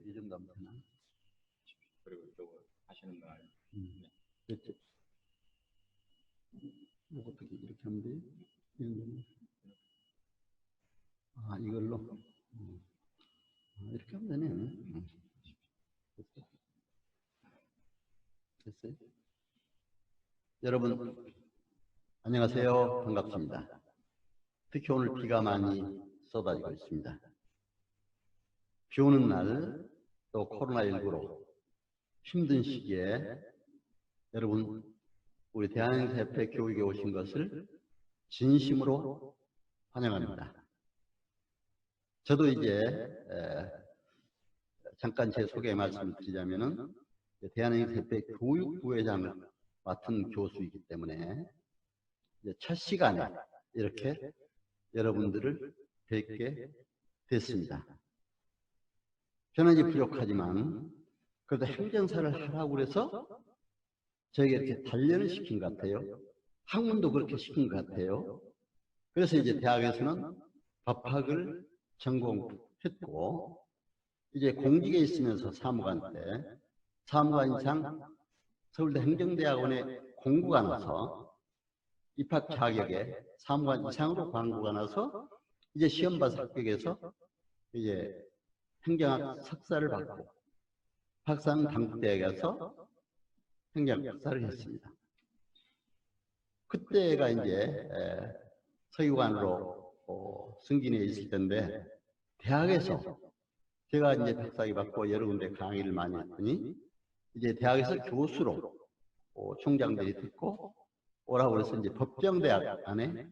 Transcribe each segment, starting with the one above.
이 정도 하면 되나? 그리고 이거 하시는 날. 그렇죠. 이것도 이렇게 하면 돼요? 아, 이걸로? 이렇게 하면 되네. 됐어요? 여러분, 안녕하세요. 반갑습니다. 특히 오늘 비가 많이 쏟아지고 있습니다. 비 오는 날, 또 코로나19로 힘든 시기에 여러분, 우리 대한항공협회 교육에 오신 것을 진심으로 환영합니다. 저도 이제 잠깐 제 소개 말씀을 드리자면은 대한항공협회 교육부회장을 맡은 교수이기 때문에 이제 첫 시간에 이렇게 여러분들을 뵙게 됐습니다. 저는 이제 부족하지만 그래도 행정사를 하라고 그래서 저에게 이렇게 단련을 시킨 것 같아요. 학문도 그렇게 시킨 것 같아요. 그래서 이제 대학에서는 법학을 전공했고 이제 공직에 있으면서 사무관 때 사무관 이상 서울대 행정대학원에 공고가 나서 입학 자격에 사무관 이상으로 광고가 나서 이제 시험 봐서 합격해서 이제 행정학 석사를 받고 박사는 당국대학에 가서 행정학 박사를 했습니다. 그때가 이제 서기관으로 승진해 있을 텐데 대학에서 제가 이제 박사학위 받고 여러 군데 강의를 많이 했더니 이제 대학에서 교수로 총장들이 듣고 오라고 그래서 이제 법정대학 안에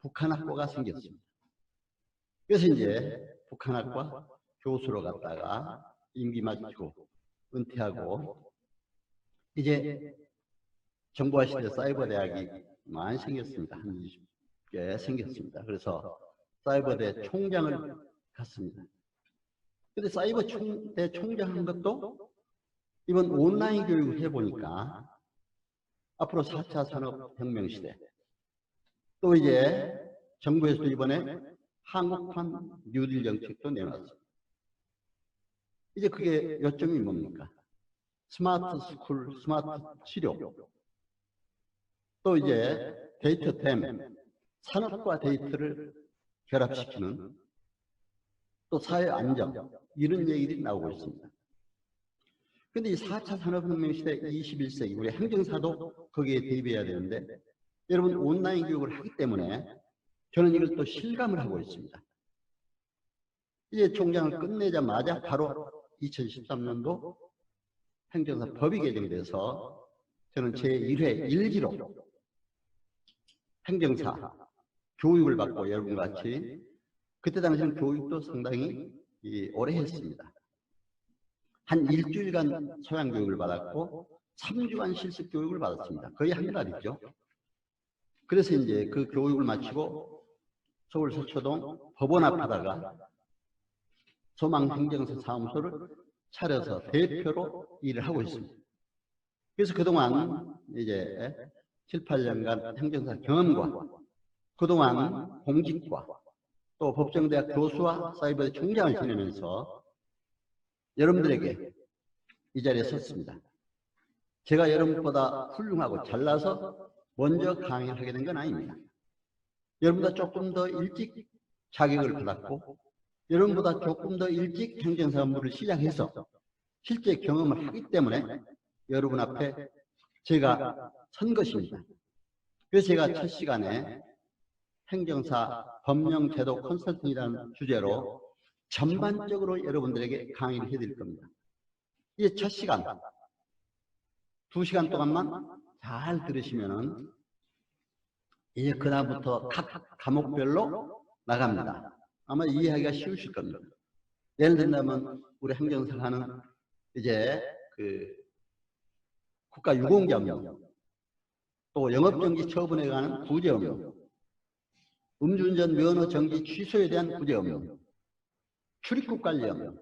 북한학과가 생겼습니다. 그래서 이제 북한학과 교수로 갔다가 임기 마치고 은퇴하고 이제 정보화 시대 사이버 대학이 많이 생겼습니다. 한 20개 생겼습니다. 그래서 사이버대 총장을 갔습니다. 근데 사이버대 총장 한 것도 이번 온라인 교육을 해보니까 앞으로 4차 산업혁명 시대 또 이제 정부에서도 이번에 한국판 뉴딜 정책도 내놨습니다. 이제 그게 요점이 뭡니까? 스마트 스쿨, 스마트 치료 또 이제 데이터템, 산업과 데이터를 결합시키는 또 사회 안정 이런 얘기들이 나오고 있습니다. 그런데 이 4차 산업혁명 시대 21세기 우리 행정사도 거기에 대비해야 되는데 여러분 온라인 교육을 하기 때문에 저는 이걸 또 실감을 하고 있습니다. 이제 총장을 끝내자마자 바로 2013년도 행정사 법이 개정돼서 저는 제1회 1기로 행정사 교육을 받고 여러분과 같이 그때 당시는 교육도 상당히 오래 했습니다. 한 일주일간 소양교육을 받았고 3주간 실습교육을 받았습니다. 거의 한 달이죠. 그래서 이제 그 교육을 마치고 서울 서초동 법원 앞에다가 소망행정사 사무소를 차려서 대표로 일을 하고 있습니다. 그래서 그동안 이제 7, 8년간 행정사 경험과 그동안 공직과 또 법정대학 교수와 사이버대 총장을 지내면서 여러분들에게 이 자리에 섰습니다. 제가 여러분보다 훌륭하고 잘나서 먼저 강의를 하게 된 건 아닙니다. 여러분보다 조금 더 일찍 자격을 받았고 여러분보다 조금 더 일찍 행정사 업무를 시작해서 실제 경험을 하기 때문에 여러분 앞에 제가 선 것입니다. 그래서 제가 첫 시간에 행정사 법령제도 컨설팅이라는 주제로 전반적으로 여러분들에게 강의를 해드릴 겁니다. 이게 첫 시간, 2시간 동안만 잘 들으시면은 이제 그다음부터 각 과목별로 나갑니다. 아마 이해하기가 쉬우실 겁니다. 예를 들면 우리 행정사가 하는 이제 그 국가유공자 업무, 또 영업정지 처분에 관한 구제 업무, 음주운전 면허 정지 취소에 대한 구제 업무, 출입국 관리 업무,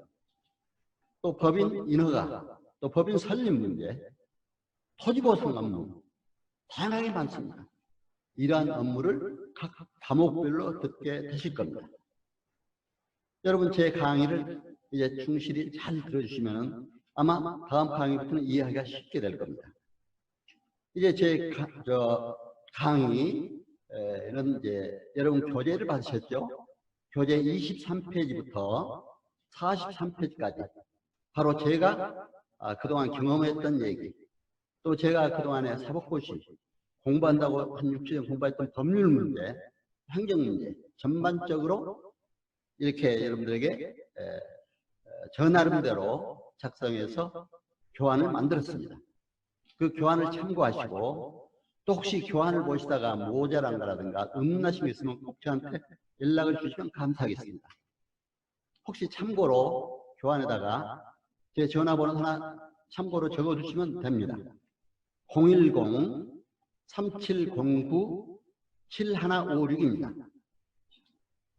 또 법인 인허가, 또 법인 설립 문제, 토지보상 업무 다양하게 많습니다. 이러한 업무를 각 과목별로 듣게 되실 겁니다. 여러분 제 강의를 이제 충실히 잘 들어주시면 아마 다음 강의부터는 이해하기가 쉽게 될 겁니다. 이제 제 강의는 이제 여러분 교재를 받으셨죠? 교재 23페이지부터 43페이지까지 바로 제가 그동안 경험했던 얘기, 또 제가 그동안에 사법고시 공부한다고 한 6주년 공부했던 법률 문제, 행정 문제 전반적으로 이렇게 여러분들에게 저 나름대로 작성해서 교환을 만들었습니다. 그 교환을 참고하시고 또 혹시 교환을 보시다가 모자란 거라든가 의문나신 게 있으면 꼭 저한테 연락을 주시면 감사하겠습니다. 혹시 참고로 교환에다가 제 전화번호 하나 참고로 적어주시면 됩니다. 010-3709-7156입니다.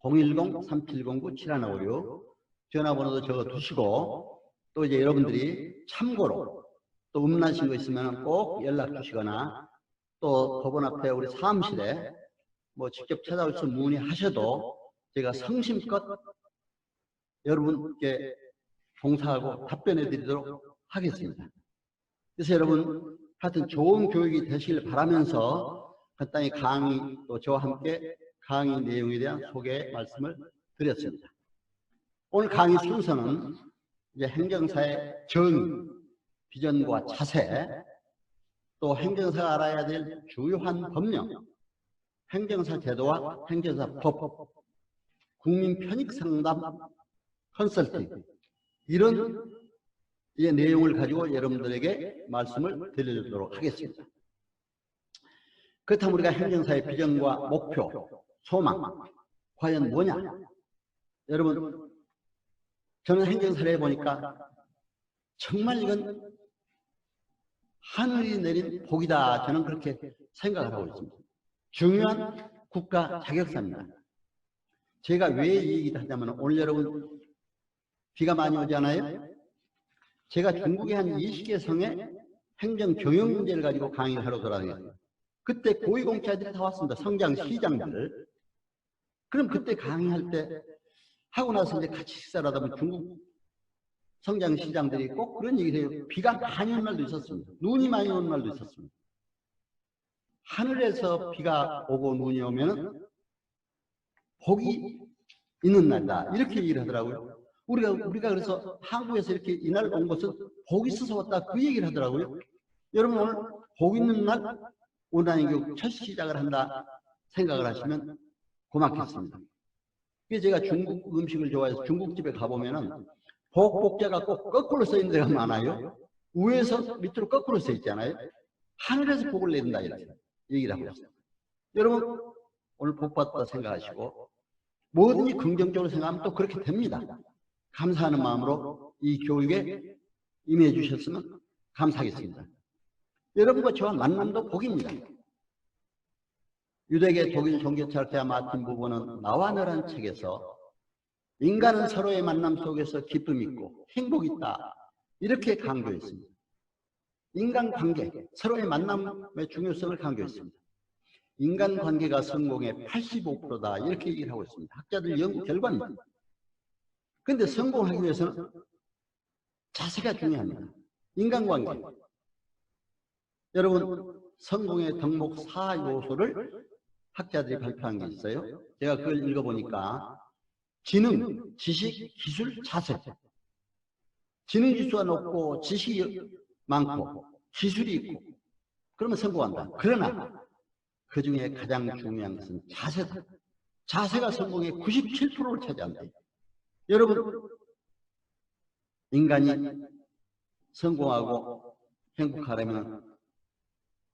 010-3709-7156 전화번호도 적어두시고 또 이제 여러분들이 참고로 또 음란신 거 있으면 꼭 연락 주시거나 또 법원 앞에 우리 사무실에 뭐 직접 찾아오셔서 문의하셔도 제가 성심껏 여러분께 봉사하고 답변해 드리도록 하겠습니다. 그래서 여러분 하여튼 좋은 교육이 되시길 바라면서 간단히 강의 또 저와 함께 강의 내용에 대한 소개 말씀을 드렸습니다. 오늘 강의 순서는 이제 행정사의 정의, 비전과 자세, 또 행정사가 알아야 될 주요한 법령, 행정사 제도와 행정사 법, 국민 편익 상담 컨설팅 이런 내용을 가지고 여러분들에게 말씀을 드리도록 하겠습니다. 그렇다면 우리가 행정사의 비전과 목표, 소망 과연 뭐냐? 여러분 저는 행정사를 해보니까 정말 이건 하늘이 내린 복이다. 저는 그렇게 생각을 하고 있습니다. 중요한 국가 자격사입니다. 제가 왜 이 얘기를 하냐면 오늘 여러분 비가 많이 오지 않아요? 제가 중국의 한 20개 성에 행정 경영 문제를 가지고 강의를 하러 돌아다녔어요. 그때 고위공직자들이 다 왔습니다. 성장 시장들. 그럼 그때 강의할 때 하고 나서 이제 같이 식사를 하다 보면 중국 성장 시장들이 꼭 그런 얘기를 해요. 비가 많이 오는 날도 있었습니다. 눈이 많이 오는 날도 있었습니다. 하늘에서 비가 오고 눈이 오면 복이 있는 날이다. 이렇게 얘기를 하더라고요. 우리가 그래서 한국에서 이렇게 이날 온 것은 복 있어서 왔다. 그 얘기를 하더라고요. 여러분 오늘 복 있는 날 온라인교육 첫 시작을 한다 생각을 하시면 고맙겠습니다. 그래서 제가 중국 음식을 좋아해서 중국집에 가보면은 복복자가 꼭 거꾸로 써 있는 데가 많아요. 위에서 밑으로 거꾸로 써 있잖아요. 하늘에서 복을 내린다 이렇게 얘기를 하고 있어요. 여러분 오늘 복 받다 생각하시고 뭐든지 긍정적으로 생각하면 또 그렇게 됩니다. 감사하는 마음으로 이 교육에 임해 주셨으면 감사하겠습니다. 여러분과 저와 만남도 복입니다. 유대계 독일 종교철학자 마틴 부버는 나와 너라는 책에서 인간은 서로의 만남 속에서 기쁨이 있고 행복이 있다. 이렇게 강조했습니다. 인간관계, 서로의 만남의 중요성을 강조했습니다. 인간관계가 성공의 85%다. 이렇게 얘기를 하고 있습니다. 학자들 연구 결과입니다. 그런데 성공하기 위해서는 자세가 중요합니다. 인간관계. 여러분 성공의 덕목 4요소를 학자들이 발표한 게 있어요. 제가 그걸 읽어보니까 지능, 지식, 기술, 자세. 지능 지수가 높고 지식이 많고 기술이 있고 그러면 성공한다. 그러나 그 중에 가장 중요한 것은 자세다. 자세가 성공의 97%를 차지한다. 여러분 인간이 성공하고 행복하려면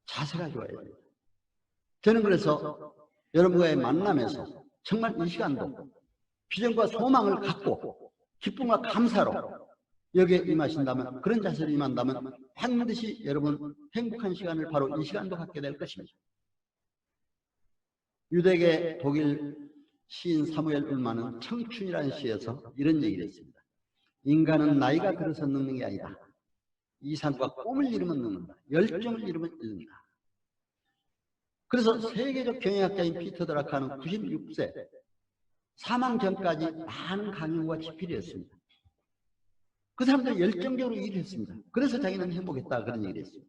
자세가 좋아야 돼요. 저는 그래서 여러분과의 만남에서 정말 이 시간도 비전과 소망을 갖고 기쁨과 감사로 여기에 임하신다면, 그런 자세로 임한다면 반드시 여러분 행복한 시간을 바로 이 시간도 갖게 될 것입니다. 유대계 독일 시인 사무엘 울만은 청춘이라는 시에서 이런 얘기를 했습니다. 인간은 나이가 들어서 늙는 게 아니다. 이상과 꿈을 이루면 늙는다. 열정을 이루면 늙는다. 그래서 세계적 경영학자인 피터 드라카는 96세 사망 전까지 많은 강연과 집필을 했습니다. 그 사람들이 열정적으로 일을 했습니다. 그래서 자기는 행복했다 그런 얘기를 했어요.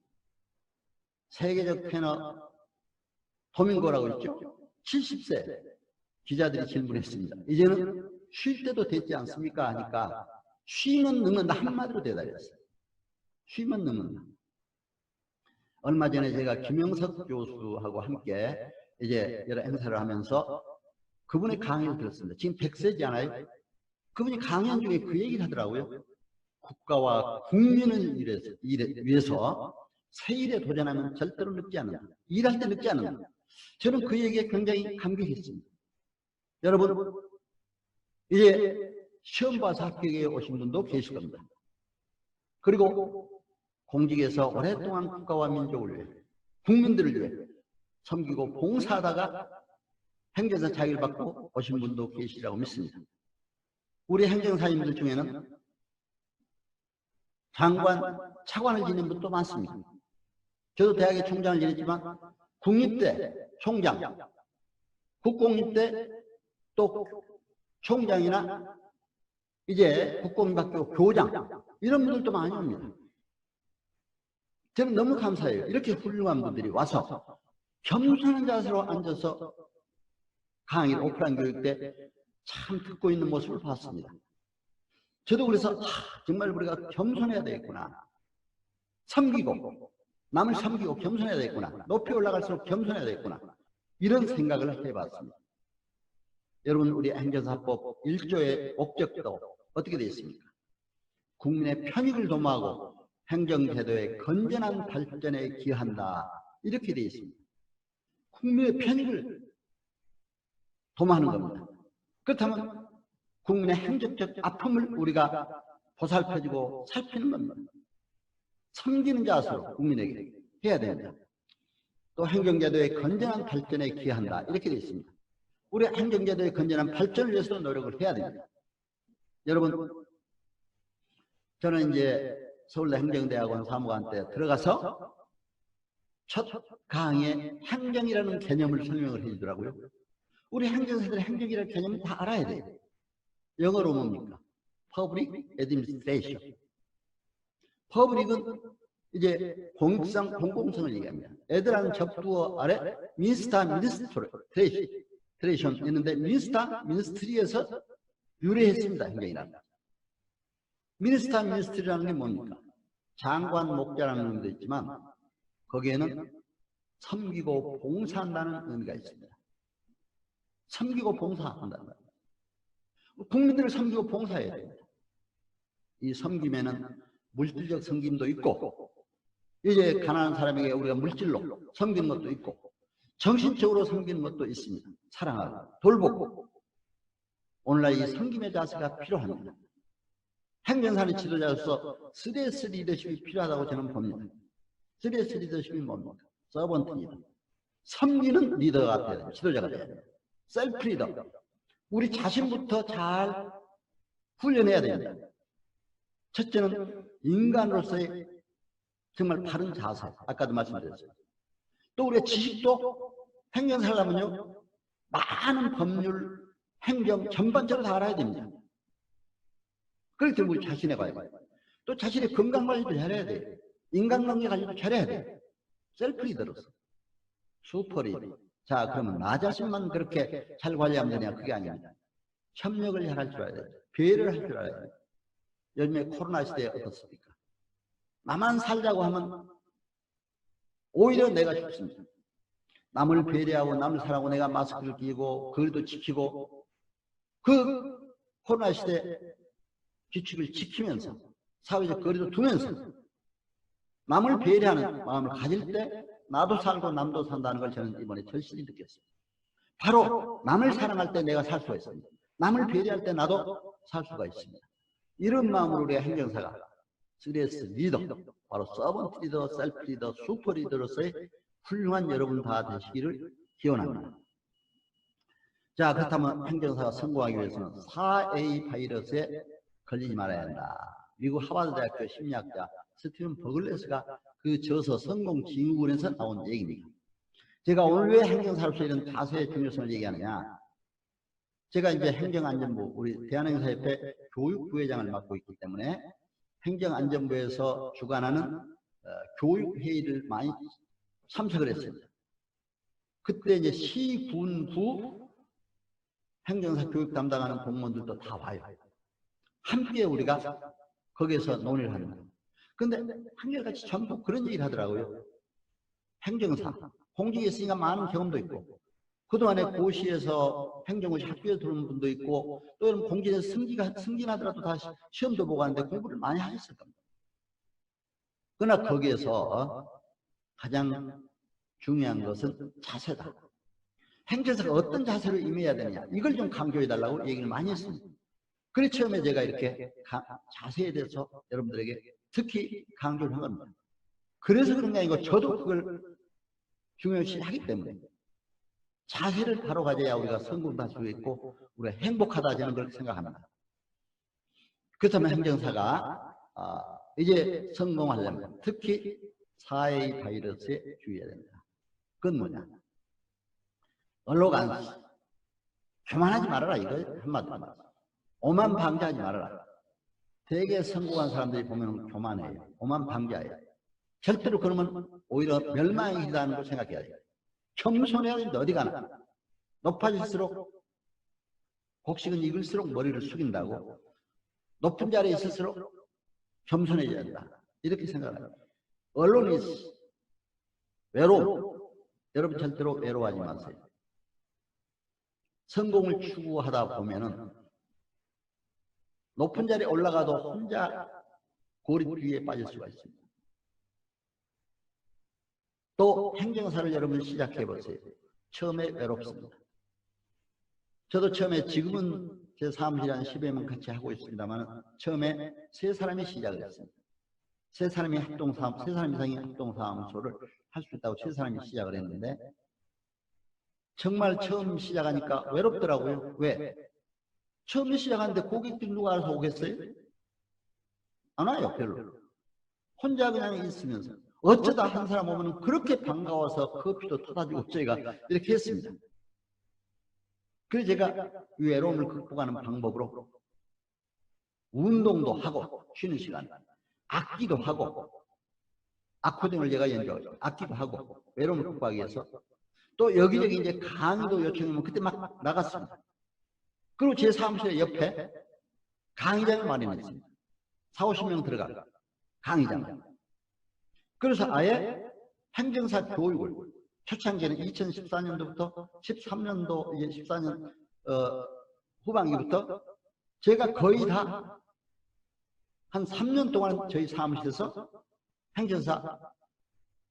세계적 패너 도밍고라고 있죠. 70세 기자들이 질문했습니다. 이제는 쉴 때도 됐지 않습니까? 하니까 쉬면 늙는다 한마디로 대답했어요. 쉬면 늙는다. 얼마 전에 제가 김영석 교수하고 함께 이제 여러 행사를 하면서 그분의 강의를 들었습니다. 지금 100세잖아요. 그분이 강연 중에 그 얘기를 하더라고요. 국가와 국민을 위해서 새 일에 도전하면 절대로 늦지 않는다. 일할 때 늦지 않는다. 저는 그 얘기에 굉장히 감격했습니다. 여러분, 이제 시험 봐서 합격에 오신 분도 계실 겁니다. 그리고 공직에서 오랫동안 국가와 민족을 위해, 국민들을 위해 섬기고 봉사하다가 행정사 자격을 받고 오신 분도 계시리라고 믿습니다. 우리 행정사님들 중에는 장관, 차관을 지낸 분도 많습니다. 저도 대학의 총장을 지냈지만 국립대 총장, 국공립대 또 총장이나 이제 국공립학교 교장 이런 분들도 많이 옵니다. 저는 너무 감사해요. 이렇게 훌륭한 분들이 와서 겸손한 자세로 앉아서 강의를 오프라인 교육 때 참 듣고 있는 모습을 봤습니다. 저도 그래서 정말 우리가 겸손해야 되겠구나. 섬기고 남을 섬기고 겸손해야 되겠구나. 높이 올라갈수록 겸손해야 되겠구나. 이런 생각을 해봤습니다. 여러분, 우리 행정사법 1조의 목적도 어떻게 되어 있습니까? 국민의 편익을 도모하고 행정제도의 건전한 발전에 기여한다. 이렇게 되어 있습니다. 국민의 편익을 도모하는 겁니다. 그렇다면 국민의 행정적 아픔을 우리가 보살펴주고 살피는 겁니다. 섬기는 자세로 국민에게 해야 됩니다. 또 행정제도의 건전한 발전에 기여한다. 이렇게 되어 있습니다. 우리 행정제도의 건전한 발전을 위해서 노력을 해야 됩니다. 여러분, 저는 이제 서울대 행정대학원 사무관 때 들어가서 첫 강의에 행정이라는 개념을 설명을 해주더라고요. 우리 행정사들의 행정이라는 개념을 다 알아야 돼요. 영어로 뭡니까? Public Administration. Public은 이제 공익성, 공공성을 얘기합니다. 애들하는 접두어 아래 Minister, Administration 있는데 Minister, Ministry에서 유래했습니다. 행정이라는. Minister, Ministry라는 게 뭡니까? 장관, 목자라는 의미도 있지만 거기에는 섬기고 봉사한다는 의미가 있습니다. 섬기고 봉사한다는 거예요. 국민들을 섬기고 봉사해야 됩니다. 이 섬김에는 물질적 섬김도 있고 이제 가난한 사람에게 우리가 물질로 섬기는 것도 있고 정신적으로 섬기는 것도 있습니다. 사랑하고 돌보고 오늘날 이 섬김의 자세가 필요합니다. 행정사는 지도자로서 3S 리더십이 필요하다고 저는 봅니다. 3S 리더십이 뭡니까? 서번트 리더. 섬기는 리더가 돼야 돼요. 지도자가 돼야 돼요. 셀프 리더. 우리 자신부터 잘 훈련해야 됩니다. 첫째는 인간으로서의 정말 바른 자세. 아까도 말씀드렸어요. 또 우리의 지식도 행정사를 하면요. 많은 법률, 행정 전반적으로 다 알아야 됩니다. 그렇기 때문에 우리 자신의 관리. 또 자신의 건강관리도 잘해야 돼요. 인간관계 관리도 잘해야 돼요. 셀프 리더로서. 슈퍼 리더. 자, 그러면 나 자신만 그렇게 잘 관리하면 되냐? 그게 아닙니다. 협력을 잘 할 줄 알아야 돼요. 배려를 할 줄 알아야 돼요. 요즘에 코로나 시대에 어떻습니까? 나만 살자고 하면 오히려 내가 죽습니다. 남을 배려하고 남을 사랑하고 내가 마스크를 끼고 거리도 지키고 그 코로나 시대 규칙을 지키면서 사회적 거리도 두면서 남을 배려하는 마음을 가질 때 나도 살고 남도 산다는 걸 저는 이번에 절실히 느꼈습니다. 바로 남을 사랑할 때 내가 살 수가 있습니다. 남을 배려할 때 나도 살 수가 있습니다. 이런 마음으로 우리가 행정사가 3S 리더, 바로 서번트 리더, 셀프 리더, 슈퍼 리더로서의 훌륭한 여러분 다 되시기를 기원합니다. 자, 그렇다면 행정사가 성공하기 위해서는 4A 바이러스에 걸리지 말아야 한다. 미국 하버드 대학교 심리학자 스티븐 버글레스가 그 저서 성공 징후론에서 나온 얘기입니다. 제가 오늘 왜 행정사로서 이런 다수의 중요성을 얘기하느냐. 제가 이제 행정안전부, 우리 대한행사협회 교육부회장을 맡고 있기 때문에 행정안전부에서 주관하는 교육회의를 많이 참석을 했습니다. 그때 이제 시, 군, 부 행정사 교육 담당하는 공무원들도 다 와요. 함께 우리가 거기에서 논의를 하는 거예요. 근데 한결같이 전부 그런 얘기를 하더라고요. 행정사, 공직에 있으니까 많은 경험도 있고, 그동안에 고시에서 행정고시 학교에 들어온 분도 있고, 또 여러분 공직에서 승진하더라도 다 시험도 보고 하는데 공부를 많이 하셨을 겁니다. 그러나 거기에서 가장 중요한 것은 자세다. 행정사가 어떤 자세로 임해야 되느냐, 이걸 좀 강조해달라고 얘기를 많이 했습니다. 그래서 처음에 제가 이렇게 자세에 대해서 여러분들에게 특히 강조를 한 겁니다. 그래서 그런 게 아니고 저도 그걸 중요시 하기 때문에 자세를 바로 가져야 우리가 성공도 할 수 있고 우리가 행복하다 저는 그렇게 생각합니다. 그렇다면 행정사가 이제 성공하려면 특히 4A 바이러스에 주의해야 됩니다. 그건 뭐냐? 언로간시, 교만하지 말아라, 이거 한마디로. 오만 방자하지 말아라. 되게 성공한 사람들이 보면 교만해요. 오만 방자예요. 절대로 그러면 오히려 멸망이 기다는 걸 생각해야 돼요. 겸손해야 되는데 어디 가나. 높아질수록 곡식은 익을수록 머리를 숙인다고. 높은 자리에 있을수록 겸손해져야 된다. 이렇게 생각해요. 언론이 외로움. 여러분 절대로 외로워하지 마세요. 성공을 추구하다 보면은 높은 자리에 올라가도 혼자 고립주의에 빠질 수가 있습니다. 또 행정사를 여러분 시작해 보세요. 처음에 외롭습니다. 저도 처음에 지금은 제 사무실에 한 10여 명 같이 하고 있습니다만 처음에 3사람이 시작을 했습니다. 3사람이 합동사무, 3사람 이상의 합동사무소를 할 수 있다고 3사람이 시작을 했는데 정말 처음 시작하니까 외롭더라고요. 왜? 처음에 시작하는데 고객들이 누가 알아서 오겠어요? 안 와요, 별로. 혼자 그냥 있으면서. 어쩌다 한 사람 오면 그렇게 반가워서 커피도 터다주고 저희가 이렇게 했습니다. 그래서 제가 외로움을 극복하는 방법으로 운동도 하고 쉬는 시간, 악기도 하고 아코디언을 제가 연주하고 악기도 하고 외로움을 극복하기 위해서 또 여기저기 이제 강의도 요청하면 그때 막 나갔습니다. 그리고 제 사무실 옆에 강의장을 마련했습니다. 40~50명 들어가 강의장. 그래서 아예 행정사 교육을 초창기에는 2014년도부터 13년도 이제 14년 후반기부터 제가 거의 다 한 3년 동안 저희 사무실에서 행정사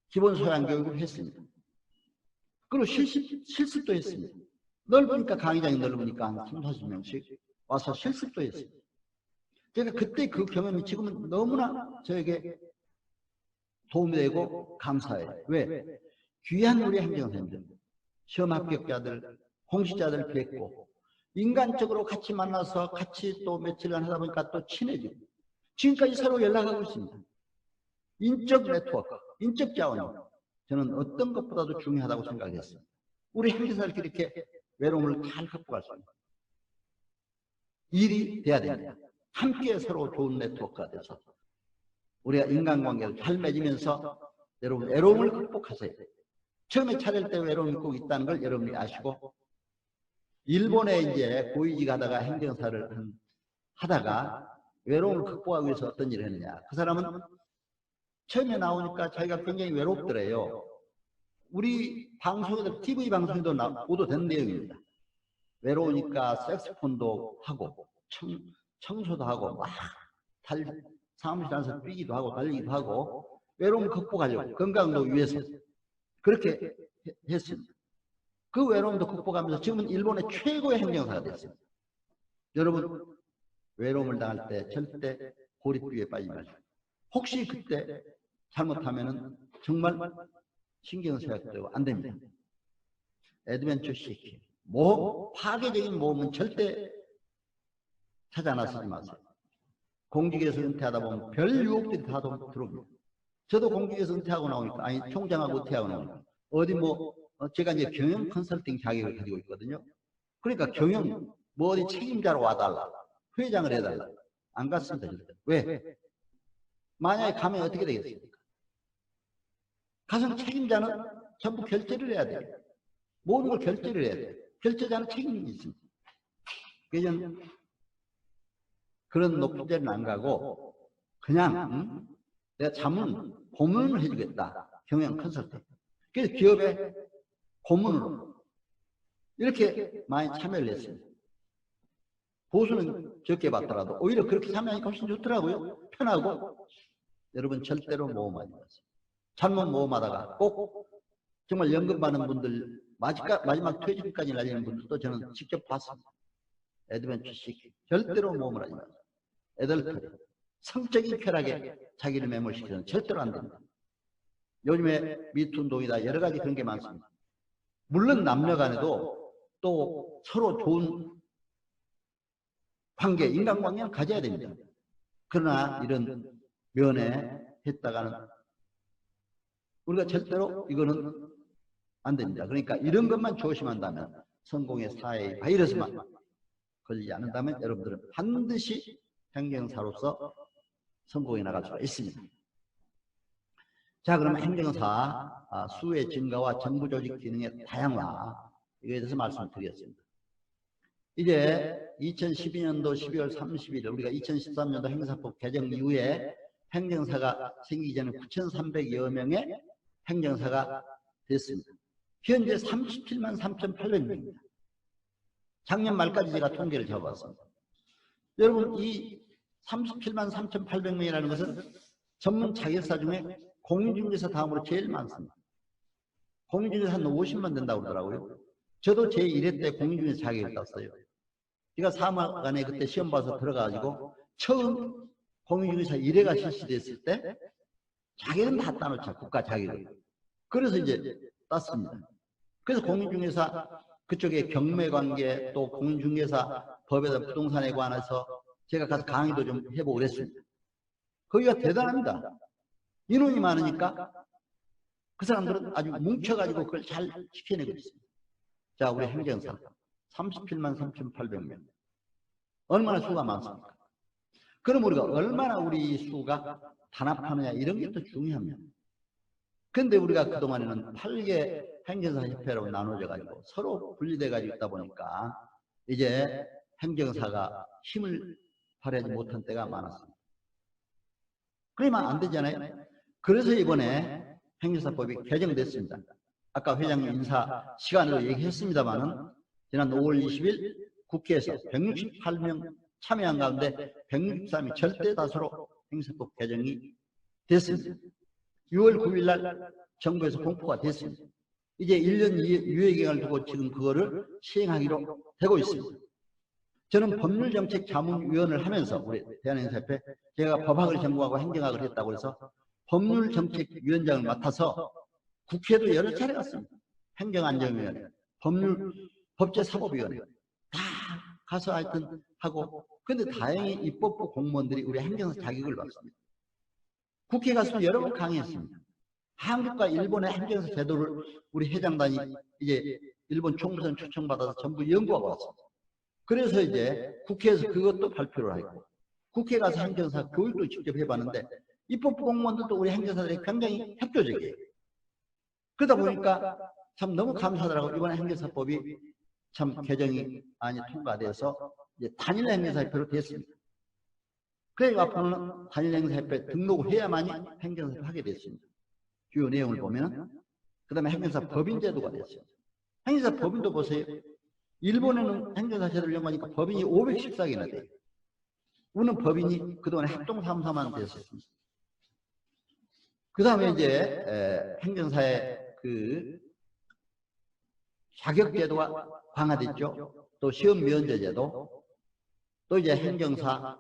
기본 소양 교육을 했습니다. 그리고 실습도 했습니다. 넓으니까 강의장이 넓으니까 한 30~40명씩 와서 실습도 했습니다. 제가 그때 그 경험이 지금은 너무나 저에게 도움이 되고 감사해요. 왜? 귀한 우리 행정사님들, 시험 합격자들, 공시자들 뵙고 인간적으로 같이 만나서 같이 또 며칠간 하다 보니까 또 친해지고 지금까지 서로 연락하고 있습니다. 인적 네트워크, 인적 자원, 저는 어떤 것보다도 중요하다고 생각했어요. 우리 행정사들끼리 이렇게 외로움을 잘 극복할 수 있는 일이 돼야 됩니다. 함께 서로 좋은 네트워크가 돼서 우리가 인간관계를 잘 맺으면서 여러분 외로움을 극복하세요. 처음에 차릴 때 외로움이 꼭 있다는 걸 여러분이 아시고 일본에 이제 고위직 하다가 행정사를 하다가 외로움을 극복하기 위해서 어떤 일을 했느냐. 그 사람은 처음에 나오니까 자기가 굉장히 외롭더래요. 우리 방송에도 TV 방송에도 보도된 내용입니다. 외로우니까 색소폰도 하고 청소도 하고 막 사무실 안에서 뛰기도 하고 달리기도 하고 외로움을 극복하려고 건강도 위해서 그렇게 했습니다. 그 외로움도 극복하면서 지금은 일본의 최고의 행정사가 됐습니다. 여러분 외로움을 당할 때 절대 고립주의에 빠지지 마시고 혹시 그때 잘못하면은 정말 신경 써야 되고 안 됩니다. 애드벤처 시키 파괴적인 모험은 절대 찾아 나서지 마세요. 공직에서 은퇴하다 보면 별 유혹들이 다 들어옵니다. 저도 공직에서 은퇴하고 나오니까 아니 총장하고 은퇴하고 나오니까 어디 제가 이제 경영 컨설팅 자격을 가지고 있거든요. 그러니까 경영 어디 책임자로 와달라 회장을 해달라 안 갔습니다. 왜? 만약에 가면 어떻게 되겠습니까? 가서 책임자는 전부 결제를 해야 돼요. 모든 걸 결제를 해야 돼요. 결제자는 책임이 있습니다. 그래서 그런 높은 데는 안 가고 그냥 내가 자문, 고문을 해주겠다. 경영 컨설팅. 그래서 기업에 고문으로 이렇게 많이 참여를 했습니다. 보수는 적게 받더라도 오히려 그렇게 참여하니까 훨씬 좋더라고요. 편하고. 여러분 절대로 모험하지 마세요. 잘못 모험하다가 꼭 정말 연금 받는 분들 마지막 퇴직금까지 날리는 분들도 저는 직접 봤습니다. 애드벤처식 절대로 모험을 하지 마세요. 애들들 성적인 쾌락에 자기를 매몰시키는 절대로 안 됩니다. 요즘에 미투 운동이다 여러 가지 그런 게 많습니다. 물론 남녀 간에도 또 서로 좋은 관계, 인간관계는 가져야 됩니다. 그러나 이런 면회 했다가는 우리가 절대로 이거는 안 됩니다. 그러니까 이런 것만 조심한다면 성공의 사회의 바이러스만 걸리지 않는다면 여러분들은 반드시 행정사로서 성공해 나갈 수가 있습니다. 자, 그럼 행정사 수의 증가와 정부 조직 기능의 다양화 이거에 대해서 말씀드리겠습니다. 이제 2012년도 12월 30일 우리가 2013년도 행정사법 개정 이후에 행정사가 생기기 전에 9,300여 명의 행정사가 됐습니다. 현재 37만 3,800명입니다. 작년 말까지 제가 통계를 잡았습니다. 여러분 이 37만 3,800명이라는 것은 전문 자격사 중에 공인중개사 다음으로 제일 많습니다. 공인중개사 한 50만 된다고 그러더라고요. 저도 제 1회 때 공인중개사 자격을 땄어요. 제가 사막안에 그때 시험 봐서 들어가가지고 처음 공인중개사 1회가 실시됐을 때 자격은 다 따놓자, 국가 자격을. 그래서 이제 땄습니다. 그래서 공인중개사 그쪽에 경매관계 또 공인중개사 법에다 부동산에 관해서 제가 가서 강의도 좀 해보고 그랬습니다. 거기가 대단합니다. 인원이 많으니까 그 사람들은 아주 뭉쳐가지고 그걸 잘 지켜내고 있습니다. 자, 우리 행정사 37만 3,800명. 얼마나 수가 많습니까? 그럼 우리가 얼마나 우리 수가 단합하느냐 이런 게 또 중요합니다. 근데 우리가 그동안에는 8개 행정사 협회로 나눠져 가지고 서로 분리돼 가지고 있다 보니까 이제 행정사가 힘을 발휘하지 못한 때가 많았습니다. 그러면 안 되잖아요. 그래서 이번에 행정사법이 개정됐습니다. 아까 회장님 인사 시간으로 얘기했습니다만은 지난 5월 20일 국회에서 168명 참여한 가운데 163이 절대 다수로 행정사법 개정이 됐습니다. 6월 9일 날 정부에서 공포가 됐습니다. 이제 1년 유예기간을 두고 지금 그거를 시행하기로 되고 있습니다. 저는 법률정책자문위원을 하면서 우리 대한행정사협회 제가 법학을 전공하고 행정학을 했다고 해서 법률정책위원장을 맡아서 국회도 여러 차례 갔습니다. 행정안전위원회, 법제사법위원회 다 가서 하여튼 하고 근데 다행히 입법부 공무원들이 우리 행정사 자격을 받습니다. 국회 가서 여러 번 강의했습니다. 한국과 일본의 행정사 제도를 우리 회장단이 이제 일본 총무선 초청받아서 전부 연구하고 왔습니다. 그래서 이제 국회에서 그것도 발표를 하고 국회 가서 행정사 교육도 직접 해봤는데 입법부 공무원들도 우리 행정사들이 굉장히 협조적이에요. 그러다 보니까 참 너무 감사하더라고요. 이번에 행정사법이 참 개정이 많이 통과돼서 이제 단일 행정사협회로 됐습니다. 그래서 앞으로는 단일 행정사협회 등록을 해야만이 행정사협회 하게 됐습니다. 주요 내용을 보면 그 다음에 행정사 법인제도가 됐어요. 행정사 법인도 보세요. 일본에는 행정사 제도를 연구하니까 법인이 514개나 돼요. 우리는 법인이 그동안에 합동사무소만 됐었습니다. 그 다음에 이제 행정사의 그 자격제도가 강화됐죠. 또 시험 면제제도, 또 이제 행정사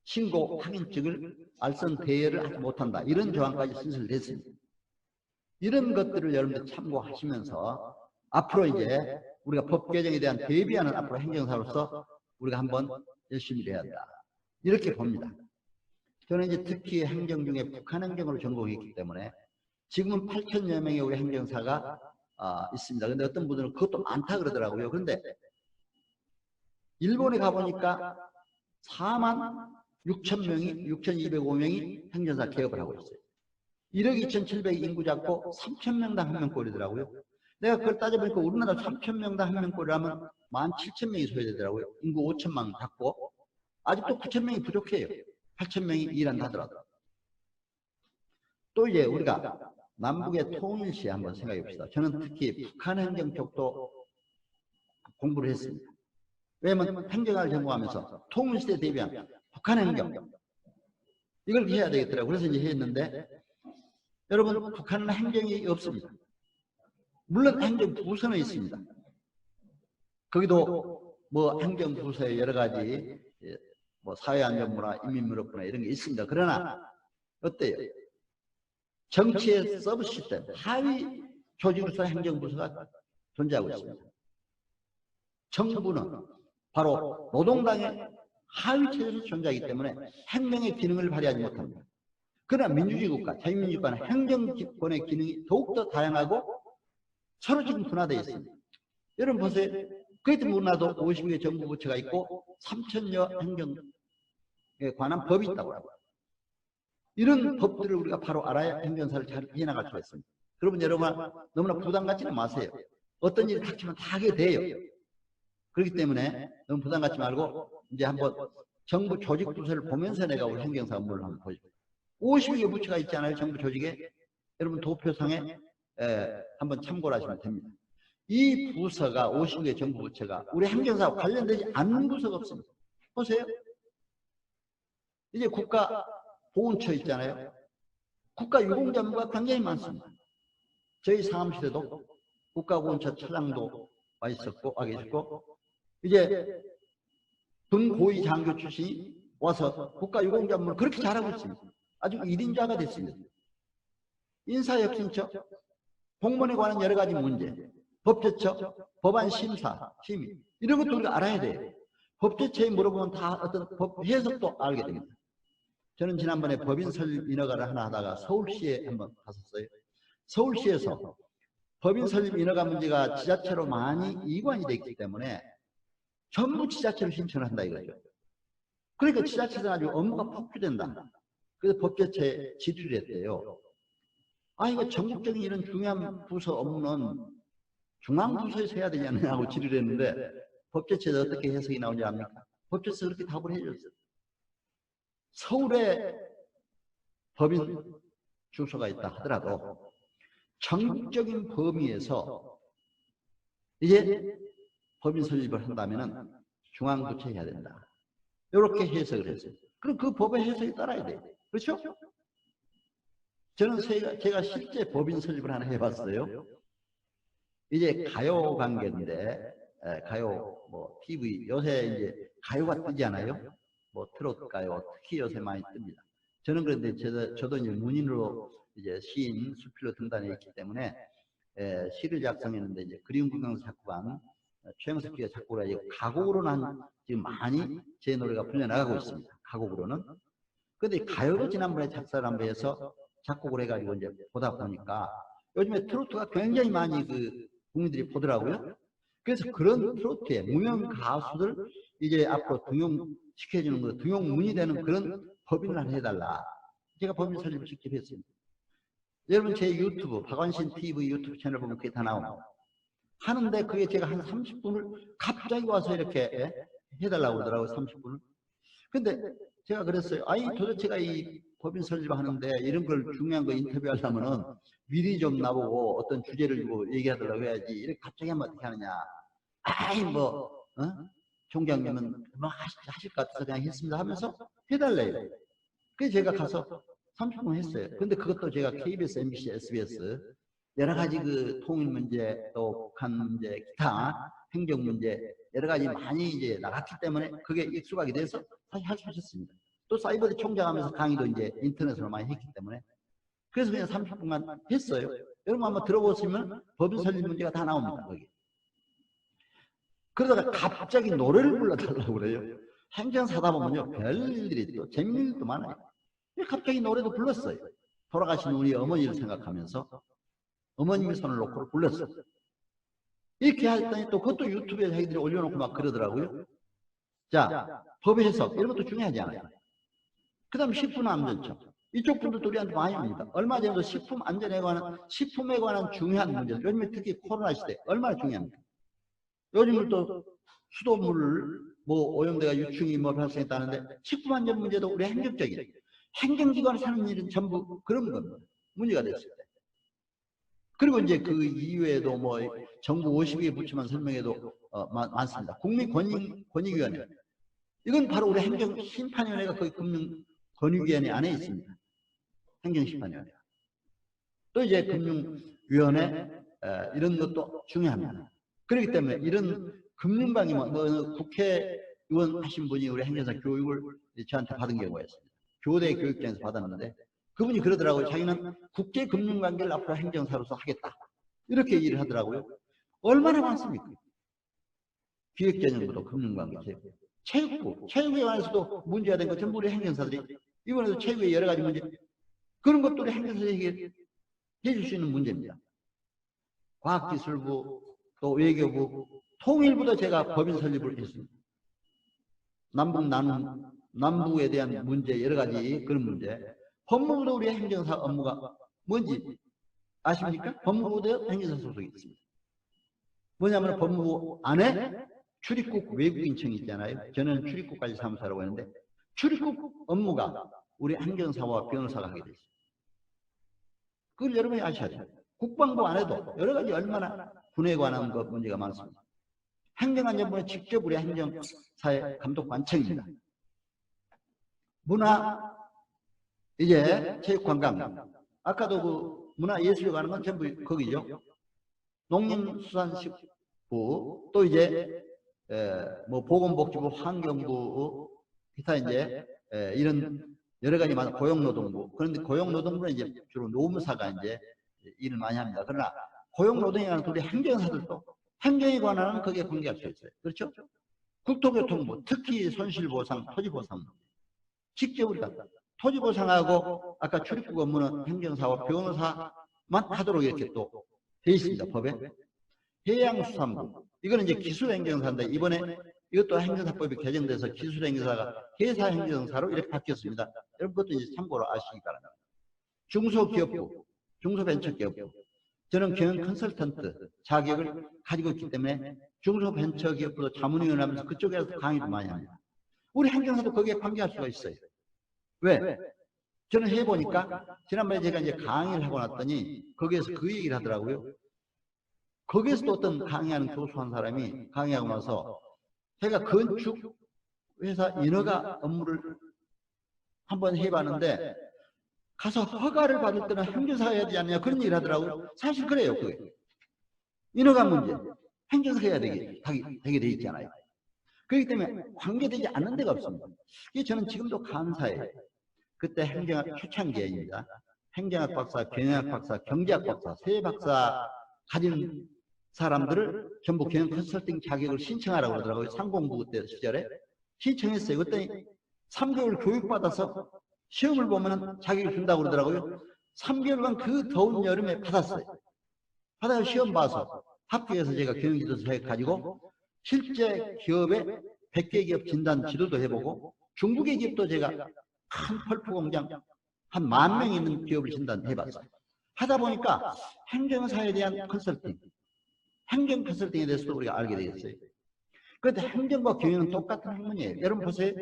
신고 확인증을 알선 대여를 하지 못한다. 이런 조항까지 신설됐습니다. 이런 것들을 여러분들 참고하시면서 앞으로 이제 우리가 법 개정에 대한 대비하는 앞으로 행정사로서 우리가 한번 열심히 해야 한다. 이렇게 봅니다. 저는 이제 특히 행정 중에 북한 행정으로 전공했기 때문에 지금은 8,000여 명의 우리 행정사가 있습니다. 근데 어떤 분들은 그것도 많다 그러더라고요. 그런데 일본에 가보니까 4만 6,000명이, 6,205명이 행정사 개업을 하고 있어요. 1억 2,700 인구 잡고 3,000명당 한 명꼴이더라고요. 내가 그걸 따져보니까 우리나라 3,000명당 한 명꼴이라면 17,000명이 소요되더라고요. 인구 5천만 잡고 아직도 9,000명이 부족해요. 8,000명이 일한다 하더라도. 또 이제 우리가 남북의 통일시에 한번 생각해 봅시다. 저는 특히 북한 행정 쪽도 공부를 했습니다. 왜냐하면 행정학을 전공하면서 통일시대에 대비한 북한 행정 이걸 해야 되겠더라고요. 그래서 이제 했는데 여러분 북한은 행정이 없습니다. 물론 행정부서는 있습니다. 거기도 뭐 행정부서에 여러 가지 뭐 사회안전부나 인민무력부나 이런 게 있습니다. 그러나 어때요? 정치의 서브 시스템, 하위 조직으로서 행정부서가 존재하고 있습니다. 정부는 바로 노동당의 하위 체제로 존재하기 때문에 행정의 기능을 발휘하지 못합니다. 그러나 민주주의 국가, 자유민주 국가는 행정권의 기능이 더욱더 다양하고 서로 지금 분화되어 있습니다. 여러분 보세요. 그렇기 때문에 우리나라도 50개 정부 부처가 있고 3,000여 행정에 관한 법이 있다고 합니다. 이런 법들을 우리가 바로 알아야 행정사를 잘 해나갈 수가 있습니다. 여러분 너무나 부담 갖지는 마세요. 어떤 일이 닥치면 다 하게 돼요. 그렇기 때문에 너무 부담 갖지 말고 이제 한번 정부 조직 부서를 보면서 내가 우리 행정사 업무를 한번 보죠. 50개 부처가 있잖아요. 정부 조직에. 여러분 도표상에 한번 참고를 하시면 됩니다. 이 부서가 50개 정부 부처가 우리 행정사와 관련되지 않는 부서가 없습니다. 보세요. 이제 국가보훈처 있잖아요. 국가유공자 업무가 굉장히 많습니다. 저희 상암시대도 국가보훈처 차장도 와 계셨고 이제 군고위 장교 출신이 와서 국가유공자 업무를 그렇게 잘하고 있습니다. 아주 1인자가 됐습니다. 인사혁신처, 공무원에 관한 여러 가지 문제, 법제처, 법안 심사, 심의 이런 것도 우리가 알아야 돼요. 법제처에 물어보면 다 어떤 법 해석도 알게 됩니다. 저는 지난번에 법인 설립 인허가를 하나 하다가 서울시에 한번 갔었어요. 서울시에서 법인 설립 인허가 문제가 지자체로 많이 이관이 됐기 때문에 전부 지자체로 신청을 한다 이거죠. 그러니까 지자체는 아주 업무가 폭주된다. 그래서 법제처에 지출이 했대요. 이거 전국적인 이런 중요한 부서 업무는 중앙부서에서 해야 되지 않느냐고 질의를 했는데 법제처에서 어떻게 해석이 나오는지 압니까? 법제처에서 그렇게 답을 해줬어요. 서울에 법인 주소가 있다 하더라도 전국적인 범위에서 이제 법인 설립을 한다면 중앙부처에 해야 된다. 이렇게 해석을 했어요. 그럼 그 법의 해석에 따라야 돼요. 그렇죠? 저는 제가 실제 법인 설립을 하나 해봤어요. 이제 가요 관계인데, 가요, 뭐, TV, 요새 이제 가요가 뜨지 않아요? 뭐, 트로트 가요, 특히 요새 많이 뜹니다. 저는 그런데 저도 이제 문인으로 이제 시인, 수필로 등단해 있기 때문에, 시를 작성했는데, 이제 그리운 국영수 작곡한 최영석 씨가 작곡을 하고, 가곡으로는 지금 많이 제 노래가 풀려나가고 있습니다. 가곡으로는. 근데 가요로 지난번에 작사를 한번 해서 작곡을 해가지고 이제 보다 보니까 요즘에 트로트가 굉장히 많이 국민들이 보더라고요. 그래서 그런 트로트에 무명 가수들 이제 앞으로 등용시켜주는 거, 등용문이 되는 그런 법인을 하나 해달라. 제가 법인 설립을 직접 했습니다. 여러분 제 유튜브, 박완신 TV 유튜브 채널 보면 그게 다 나옵니다. 하는데 그게 제가 한 30분을 갑자기 와서 이렇게 해달라고 그러더라고요. 30분을. 근데 제가 그랬어요. 도대체가 이 법인 설립하는데 이런 걸 중요한 거 인터뷰하려면은 미리 좀 나보고 어떤 주제를 주고 얘기하더라고 해야지. 이렇게 갑자기 하면 어떻게 하느냐. 총장님은 뭐 하실 것 같아서 그냥 했습니다 하면서 해달래요. 그래서 제가 가서 30분 했어요. 근데 그것도 제가 KBS, MBC, SBS 여러 가지 통일 문제, 또 북한 문제, 기타 행정 문제 여러 가지 많이 이제 나갔기 때문에 그게 익숙하게 돼서 사실 할 수 있었습니다. 또 사이버대 총장하면서 강의도 이제 인터넷으로 많이 했기 때문에 그래서 그냥 30분간 했어요. 여러분 한번 들어보시면 법인 설립 문제가 다 나옵니다. 거기. 그러다가 갑자기 노래를 불러달라고 그래요. 행정사다 보면요 별일들이 또 재밌는 일도 많아요. 갑자기 노래도 불렀어요. 돌아가신 우리 어머니를 생각하면서 어머님의 손을 놓고 불렀어요. 이렇게 했더니 또 그것도 유튜브에 자기들이 올려놓고 막 그러더라고요. 자, 법 해석 이런 것도 중요하지 않아요. 그 다음 식품안전처. 이쪽 분들도 우리한테 많이 옵니다. 얼마 전에도 식품에 관한 중요한 문제, 요즘에 특히 코로나 시대 얼마나 중요합니까? 요즘은 또 수돗물 뭐 오염돼가 유충이 뭐 발생했다는데 식품안전 문제도 우리 행정적인 행정기관에서 하는 일은 전부 그런 겁니다. 문제가 됐을 때. 그리고 이제 그 이외에도 뭐 정부 50개 부처만 설명해도 많습니다. 국민권익위원회. 이건 바로 우리 행정심판위원회가 거의 금융권익위원회 안에 있습니다. 행정심판위원회. 또 이제 금융위원회 이런 것도 중요합니다. 그렇기 때문에 이런 금융방위 뭐 국회의원 하신 분이 우리 행정사 교육을 저한테 받은 경우가 있습니다. 교대 교육장에서 받았는데 그분이 그러더라고요. 자기는 국제금융관계를 앞으로 행정사로서 하겠다. 이렇게 얘기를 하더라고요. 얼마나 많습니까? 기획재정부도 금융관계, 체육부에 관해서도 문제가 된 것 전부 우리 행정사들이 이번에도 체육의 여러 가지 문제 그런 것도 우리 행정사들이 해줄 수 있는 문제입니다. 과학기술부 또 외교부 통일부도 제가 법인 설립을 했습니다. 남북에 대한 문제 여러 가지 그런 문제 법무부도 우리 행정사 업무가 뭔지 아십니까? 법무부도 행정사 소속이 있습니다. 뭐냐면 법무부 안에 출입국 외국인청이 있잖아요. 저는 출입국까지 사무소라고 했는데 출입국 업무가 우리 행정사와 변호사가 하게 됐습니다. 그걸 여러분이 아셔야 돼요. 국방부 안에도 여러 가지 얼마나 군에 관한 것 문제가 많습니다. 행정안전부는 직접 우리 행정사의 감독관청입니다. 문화, 이제 체육관광. 아까도 그 문화예술에 관한 건 전부 거기죠. 농림수산식부, 또 이제 뭐 보건복지부, 환경부, 기타 이제 이런 여러 가지 많은 고용노동부. 그런데 고용노동부는 이제 주로 노무사가 이제 일을 많이 합니다. 그러나 고용노동에 관한 우리 행정사들도 행정에 관한 거기에 관계할 수 있어요. 그렇죠? 국토교통부, 특히 손실보상, 토지보상. 직접 우리가 토지보상하고 아까 출입국 업무는 행정사와 변호사만 하도록 이렇게 또 돼 있습니다. 법에. 해양수산부. 이거는 이제 기술행정사인데 이번에 이것도 행정사법이 개정돼서 기술행정사가 회사행정사로 이렇게 바뀌었습니다. 여러분 그것도 이제 참고로 아시기 바랍니다. 중소기업부, 중소벤처기업부. 저는 경영 컨설턴트 자격을 가지고 있기 때문에 중소벤처기업부도 자문위원 하면서 그쪽에서 강의도 많이 합니다. 우리 행정사도 거기에 관계할 수가 있어요. 왜? 저는 해보니까 지난번에 제가 이제 강의를 하고 났더니 거기에서 그 얘기를 하더라고요. 거기에서도 어떤 강의하는 교수 한 사람이 강의하고 나서 제가 건축 회사 인허가 업무를 한번 해봤는데 가서 허가를 받을 때는 행정사가 해야 되지 않냐 그런 얘기를 하더라고요. 사실 그래요. 그게 인허가 문제 행정사가 해야 되게 돼 있잖아요. 그렇기 때문에 관계되지 않는 데가 없습니다. 이게 저는 지금도 감사해요. 그때 행정학 초창기입니다. 행정학 박사, 경영학 박사, 경제학 박사 세 박사 가진 사람들을 전부 경영 컨설팅 자격을 신청하라고 그러더라고요. 상공부 때 시절에 신청했어요. 그랬더니 3개월 교육받아서 시험을 보면 자격을 준다고 그러더라고요. 3개월간 그 더운 여름에 받았어요. 받아서 시험 봐서 합격해서 제가 경영지도서 자격 가지고 실제 기업에 100개 기업 진단 지도도 해보고 중국의 기업도 제가 큰 펄프 공장 한 10,000명 있는 기업을 진단해봤어요. 하다 보니까 행정사에 대한 컨설팅, 행정 컨설팅에 대해서도 우리가 알게 되겠어요. 그런데 행정과 경영은 똑같은 학문이에요. 여러분 보세요.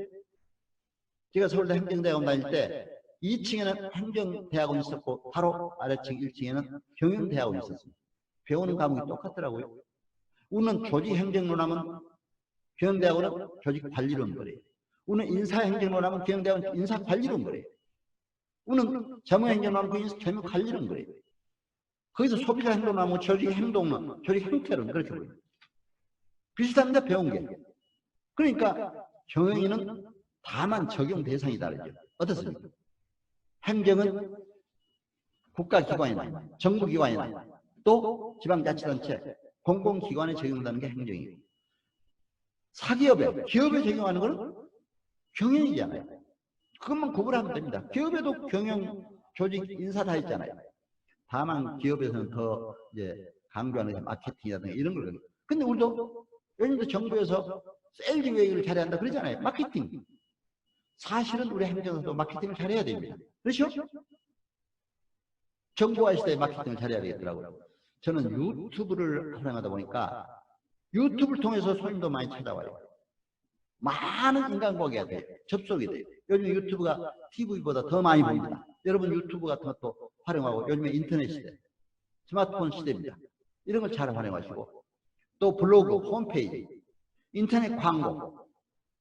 제가 서울대 행정대학원 다닐 때 2층에는 행정대학원이 있었고 바로 아래층 1층에는 경영대학원이 있었습니다. 배우는 과목이 똑같더라고요. 우리는 조직행정론 하면 경영대학원은 조직관리론 그래요. 우리는 인사행정론 하면 경영대학원은 인사관리론 그래요. 우리는 재무행정론 하면 재무관리론 그래요. 거기서 소비자 행동론 하면 조직행동론, 조직행태론 그렇게 그래요. 비슷합니다. 배운 게. 그러니까 경영인은 다만 적용 대상이 다르죠. 어떻습니까? 행정은 국가기관이나 정부기관이나 또 지방자치단체, 공공기관에 적용한다는 게 행정이에요. 사기업에, 기업에 적용하는 것은 경영이잖아요. 그것만 구분하면 됩니다. 기업에도 경영, 조직, 인사 다 있잖아요. 다만 기업에서는 더 이제 강조하는 게 마케팅이라든가 이런 걸. 근데 우리도 요즘도 정부에서 세일즈 웨이를 잘해야 한다 그러잖아요. 마케팅. 사실은 우리 행정사도 마케팅을 잘해야 됩니다. 그렇죠? 정보화 시대에 마케팅을 잘해야 되겠더라고요. 저는 유튜브를 활용하다 보니까 유튜브를 통해서 손님도 많이 찾아와요. 많은 인간관계가 돼요. 접속이 돼요. 요즘 유튜브가 TV보다 더 많이 봅니다. 여러분 유튜브 같은 것도 활용하고, 요즘에 인터넷 시대, 스마트폰 시대입니다. 이런 걸 잘 활용하시고, 또 블로그, 홈페이지, 인터넷 광고,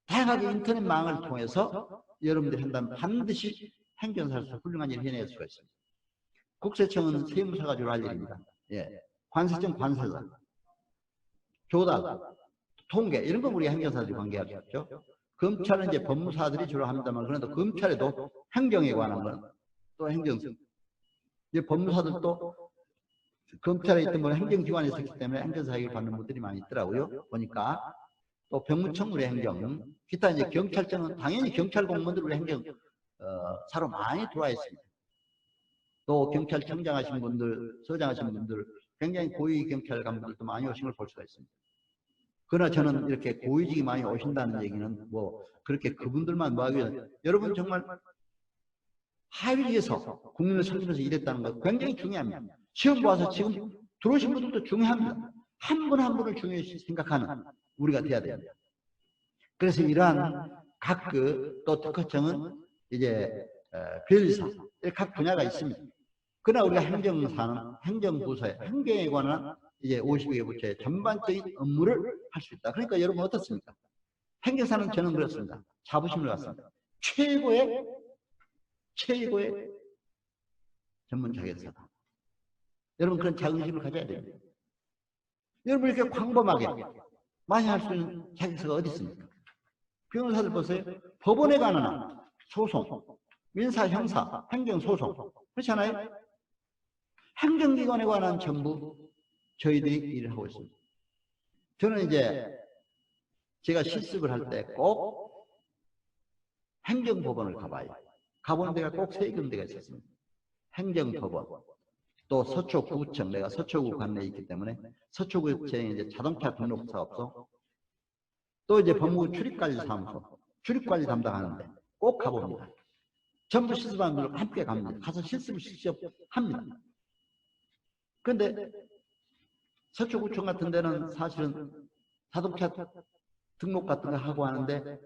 다양하게 인터넷망을 통해서 여러분들이 한다면 반드시 행정사에서 훌륭한 일을 해낼 수가 있습니다. 국세청은 세무사가 주로 할 일입니다. 예. 관세청 관세사, 조달, 통계, 이런 건 우리 행정사들이 관계할 수 있죠. 검찰은 이제 법무사들이 주로 합니다만, 그런데 검찰에도 행정에 관한 건 또 행정사, 이제 법무사들도 검찰에 있던 분 행정기관에 있었기 때문에 행정사익을 받는 분들이 많이 있더라고요. 보니까 또 병무청 우리 행정, 기타 이제 경찰청은 당연히 경찰 공무원들 우리 행정 사로 많이 들어와 있습니다. 또 경찰청장 하신 분들, 서장 하신 분들, 굉장히 고위 경찰 간부들도 많이 오신 걸 볼 수가 있습니다. 그러나 저는 이렇게 고위직이 많이 오신다는 얘기는 뭐 그렇게 그분들만 모아기 위해서, 여러분 정말 하위직에서 국민을 섬기면서 일했다는 것 굉장히 중요합니다. 시험 봐서 지금 들어오신 분들도 중요합니다. 한 분 한 분을 중요시 생각하는 우리가 돼야 됩니다. 그래서 이러한 각 또 특허청은 이제 별사, 각 분야가 있습니다. 그러나 우리가 행정사는 행정부서에 행정에 관한 이제 50개 부처의 전반적인 업무를 할 수 있다. 그러니까 여러분 어떻습니까? 행정사는 저는 그렇습니다. 자부심을 갖습니다. 최고의 전문 자격사다. 여러분 그런 자긍심을 가져야 됩니다. 여러분 이렇게 광범하게 많이 할 수 있는 자격사가 어디 있습니까? 변호사들 보세요. 법원에 관한 소송, 민사, 형사, 행정소송, 그렇지 않아요? 행정기관에 관한 전부 저희들이 일을 하고 있습니다. 저는 이제 제가 실습을 할 때 꼭 행정법원을 가봐요. 가보는 데가 꼭 세 군데가 있었습니다. 행정법원, 또 서초구청, 내가 서초구 관내에 있기 때문에 서초구청에 이제 자동차 등록 사업소, 또 이제 법무부 출입관리사무소, 출입관리 담당하는데 꼭 가봅니다. 전부 실습하는 분들과 함께 갑니다. 가서 실습을 직접 합니다. 그런데 서초구청 같은 데는 사실은 자동차 등록 같은 거 하고 하는데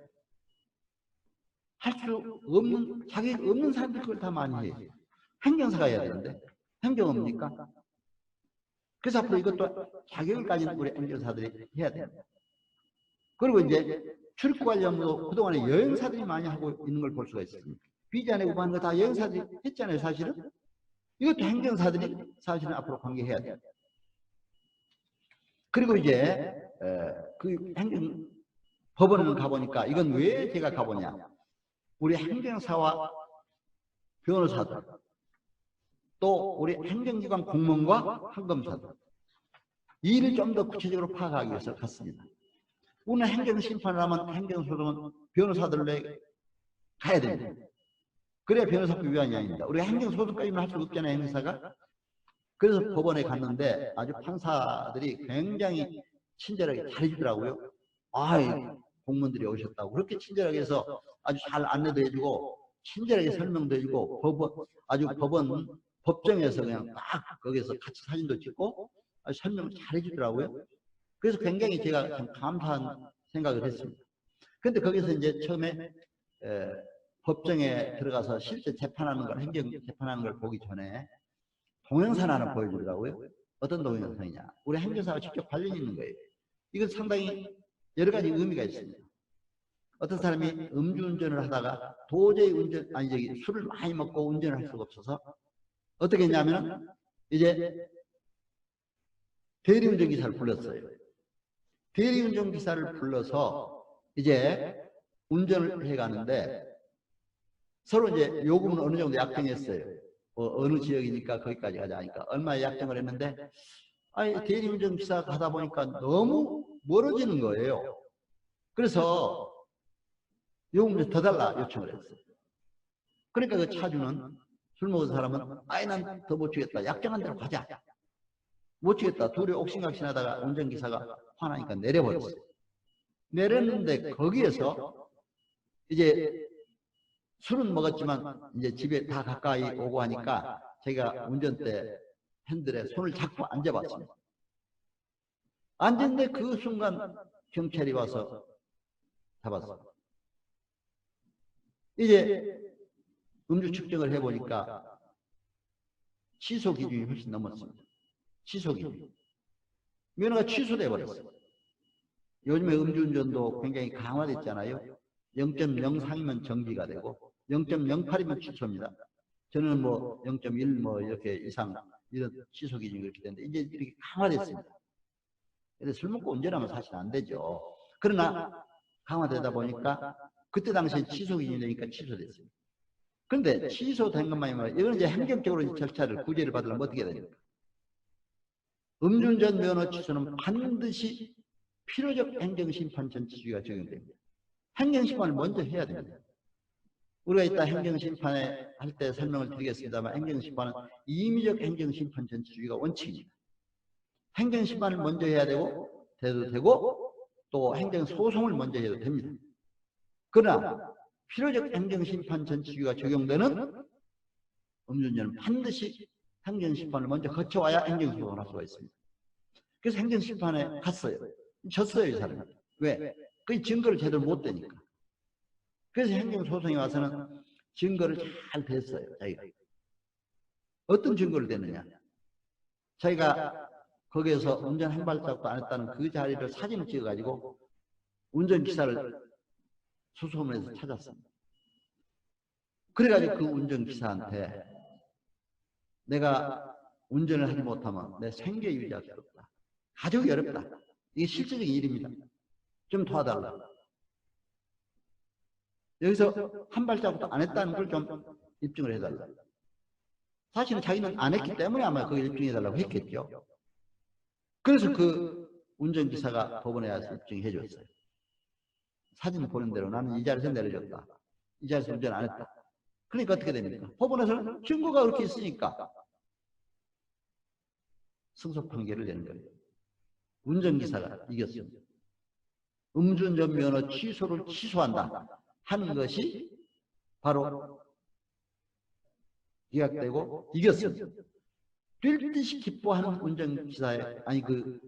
할 수 없는, 자격이 없는 사람들이 그걸 다 많이 해요. 행정사가 해야 되는데 행정 없습니까? 그래서 앞으로 이것도 자격을 가진 우리 행정사들이 해야 됩니다. 그리고 이제 출입관리 업무도 그동안에 여행사들이 많이 하고 있는 걸 볼 수가 있습니다. 비자 내고 하는 거 다 여행사들이 했잖아요, 사실은. 이것도 행정사들이 사실은 앞으로 관계해야 돼요. 그리고 이제 그 행정법원을 가보니까, 이건 왜 제가 가보냐, 우리 행정사와 변호사들, 또 우리 행정기관 공무원과 판검사들, 이 일을 좀 더 구체적으로 파악하기 위해서 갔습니다. 오늘 행정심판을 하면 행정소송은 변호사들로 가야 됩니다. 그래야 변호사법 위반이 아닙니다. 우리가 행정소송까지는 할 수 없잖아요, 행정사가. 그래서 법원에 갔는데 아주 판사들이 굉장히 친절하게 잘해주더라고요. 공무원들이 오셨다고 그렇게 친절하게 해서 아주 잘 안내도 해주고 친절하게 설명도 해주고, 법정에서 그냥 딱 거기서 같이 사진도 찍고 아주 설명을 잘 해주더라고요. 그래서 굉장히 제가 참 감사한 생각을 했습니다. 그런데 거기서 이제 처음에 법정에 들어가서 실제 재판하는 걸, 행정 재판하는 걸 보기 전에 동영상 하나 보여주더라고요. 어떤 동영상이냐, 우리 행정사와 직접 관련이 있는 거예요. 이건 상당히 여러 가지 의미가 있습니다. 어떤 사람이 음주운전을 하다가 도저히 술을 많이 먹고 운전을 할 수가 없어서 어떻게 했냐면 이제 대리운전기사를 불렀어요. 대리운전기사를 불러서 이제 운전을 해가는데 서로 이제 요금은 어느 정도 약정했어요. 어느 지역이니까 거기까지 가자 하니까 얼마에 약정을 했는데, 대리운전기사 가다 보니까 너무 멀어지는 거예요. 그래서 요금 좀 더 달라 요청을 했어요. 그러니까 그 차주는, 술 먹은 사람은 난 더 못 주겠다, 약정한 대로 가자, 못 주겠다, 둘이 옥신각신하다가 운전기사가 화나니까 내려버렸어요. 내렸는데 거기에서 이제 술은 먹었지만 이제 집에 다 가까이 오고 하니까 제가 운전대 핸들에 손을 잡고 앉아봤습니다. 앉았는데 그 순간 경찰이 와서 잡았어요. 이제 음주 측정을 해보니까 취소 기준이 훨씬 넘었습니다. 취소 기준. 면허가 취소돼 버렸어요. 요즘에 음주운전도 굉장히 강화됐잖아요. 0.03이면 정비가 되고 0.08이면 취소입니다. 저는 뭐 0.1 뭐 이렇게 이상 이런 취소 기준이 그렇게 되는데 이제 이렇게 강화됐습니다. 그래서 술 먹고 운전하면 사실 안 되죠. 그러나 강화되다 보니까 그때 당시에 취소 기준이 되니까 취소됐습니다. 그런데 취소된 것만이 아니라 이건 이제 행정적으로 절차를 구제를 받으려면 어떻게 해야 됩니까? 음주운전 면허 취소는 반드시 필요적 행정심판 전치주의가 적용됩니다. 행정심판을 먼저 해야 됩니다. 우리가 이따 행정심판에 할 때 설명을 드리겠습니다만 행정심판은 임의적 행정심판 전치주의가 원칙입니다. 행정심판을 먼저 해야 되고 또 행정소송을 먼저 해도 됩니다. 그러나 필요적 행정심판 전치주의가 적용되는 음주운전은 반드시 행정심판을 먼저 거쳐와야 행정소송을 할 수가 있습니다. 그래서 행정심판에 갔어요. 졌어요, 이 사람이. 왜? 그 증거를 제대로 못 대니까. 그래서 행정소송에 와서는 증거를 잘 댔어요, 자기가. 어떤 증거를 댔느냐? 자기가 거기에서 운전 한 발짝도 안 했다는 그 자리를 사진을 찍어가지고 운전기사를 수소문해서 찾았습니다. 그래가지고 그 운전기사한테 내가 운전을 하지 못하면 내 생계 유지할 수 없다. 가족이 어렵다. 이게 실질적인 일입니다. 좀 도와달라. 여기서 한 발자국도 안 했다는 걸 좀 입증을 해달라. 사실은 자기는 안 했기 때문에 아마 그걸 입증해달라고 했겠죠. 그래서 그 운전기사가 법원에 와서 입증해 줬어요. 사진 보는 대로 나는 이 자리에서 내려줬다. 이 자리에서 운전 안 했다. 그러니까 어떻게 됩니까? 법원에서는 증거가 그렇게 있으니까 승소 판결을 내는 거예요. 운전기사가 이겼습니다. 음주운전 면허 취소를 취소한다 하는 것이 바로 기각되고 이겼습니다. 뛸 듯이 기뻐하는 운전기사의 그